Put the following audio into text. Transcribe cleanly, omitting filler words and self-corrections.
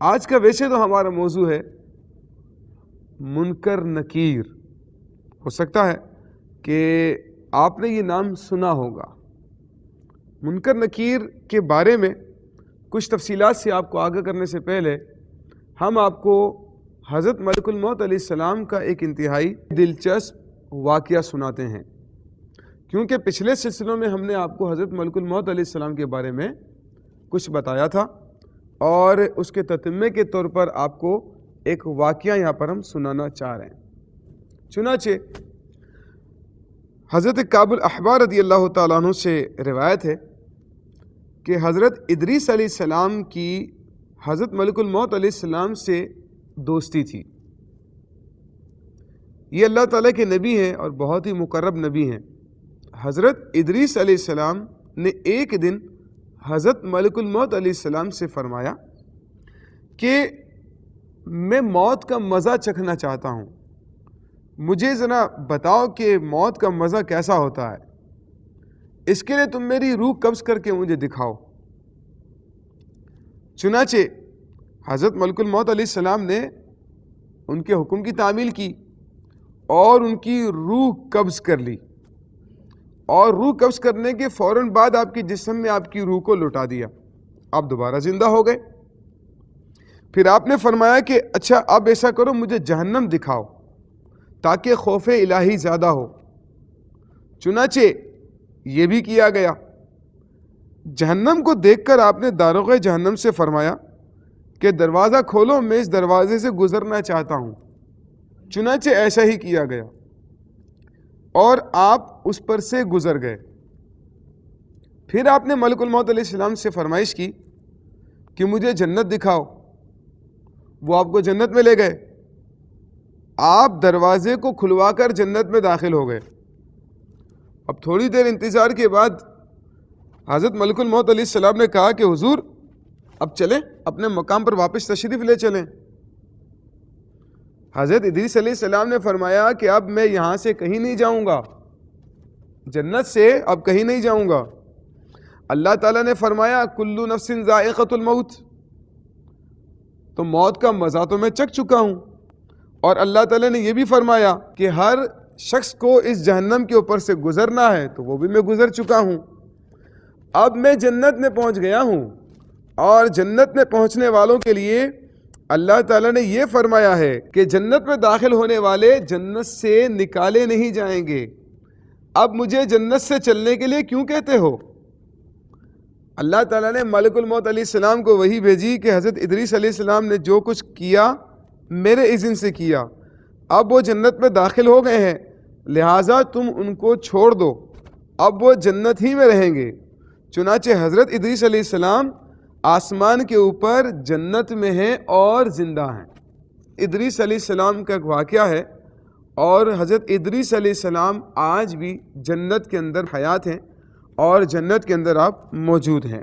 آج کا ویسے تو ہمارا موضوع ہے منکر نکیر۔ ہو سکتا ہے کہ آپ نے یہ نام سنا ہوگا۔ منکر نکیر کے بارے میں کچھ تفصیلات سے آپ کو آگاہ کرنے سے پہلے ہم آپ کو حضرت ملک الموت علیہ السلام کا ایک انتہائی دلچسپ واقعہ سناتے ہیں، کیونکہ پچھلے سلسلوں میں ہم نے آپ کو حضرت ملک الموت علیہ السلام کے بارے میں کچھ بتایا تھا، اور اس کے تتمے کے طور پر آپ کو ایک واقعہ یہاں پر ہم سنانا چاہ رہے ہیں۔ چنانچہ حضرت کعب الاحبار رضی اللہ تعالیٰ عنہ سے روایت ہے کہ حضرت ادریس علیہ السلام کی حضرت ملک الموت علیہ السلام سے دوستی تھی۔ یہ اللہ تعالیٰ کے نبی ہیں اور بہت ہی مقرب نبی ہیں۔ حضرت ادریس علیہ السلام نے ایک دن حضرت ملک الموت علیہ السلام سے فرمایا کہ میں موت کا مزہ چکھنا چاہتا ہوں، مجھے ذرا بتاؤ کہ موت کا مزہ کیسا ہوتا ہے، اس کے لیے تم میری روح قبض کر کے مجھے دکھاؤ۔ چنانچہ حضرت ملک الموت علیہ السلام نے ان کے حکم کی تعمیل کی اور ان کی روح قبض کر لی، اور روح قبض کرنے کے فوراً بعد آپ کے جسم میں آپ کی روح کو لوٹا دیا، آپ دوبارہ زندہ ہو گئے۔ پھر آپ نے فرمایا کہ اچھا اب ایسا کرو، مجھے جہنم دکھاؤ تاکہ خوف الہی زیادہ ہو۔ چنانچہ یہ بھی کیا گیا۔ جہنم کو دیکھ کر آپ نے داروغ جہنم سے فرمایا کہ دروازہ کھولو، میں اس دروازے سے گزرنا چاہتا ہوں۔ چنانچہ ایسا ہی کیا گیا اور آپ اس پر سے گزر گئے۔ پھر آپ نے ملک الموت علیہ السلام سے فرمائش کی کہ مجھے جنت دکھاؤ، وہ آپ کو جنت میں لے گئے۔ آپ دروازے کو کھلوا کر جنت میں داخل ہو گئے۔ اب تھوڑی دیر انتظار کے بعد حضرت ملک الموت علیہ السلام نے کہا کہ حضور اب چلیں، اپنے مقام پر واپس تشریف لے چلیں۔ حضرت ادریس علیہ السلام نے فرمایا کہ اب میں یہاں سے کہیں نہیں جاؤں گا، جنت سے اب کہیں نہیں جاؤں گا۔ اللہ تعالیٰ نے فرمایا کل نفس ذائقۃ الموت، تو موت کا مزہ تو میں چکھ چکا ہوں، اور اللہ تعالیٰ نے یہ بھی فرمایا کہ ہر شخص کو اس جہنم کے اوپر سے گزرنا ہے، تو وہ بھی میں گزر چکا ہوں۔ اب میں جنت میں پہنچ گیا ہوں، اور جنت میں پہنچنے والوں کے لیے اللہ تعالیٰ نے یہ فرمایا ہے کہ جنت میں داخل ہونے والے جنت سے نکالے نہیں جائیں گے۔ اب مجھے جنت سے چلنے کے لیے کیوں کہتے ہو؟ اللہ تعالیٰ نے ملک الموت علیہ السلام کو وحی بھیجی کہ حضرت ادریس علیہ السلام نے جو کچھ کیا میرے اذن سے کیا، اب وہ جنت میں داخل ہو گئے ہیں، لہٰذا تم ان کو چھوڑ دو، اب وہ جنت ہی میں رہیں گے۔ چنانچہ حضرت ادریس علیہ السلام آسمان کے اوپر جنت میں ہیں اور زندہ ہیں۔ ادریس علیہ السلام کا ایک واقعہ ہے، اور حضرت ادریس علیہ السلام آج بھی جنت کے اندر حیات ہیں اور جنت کے اندر آپ موجود ہیں۔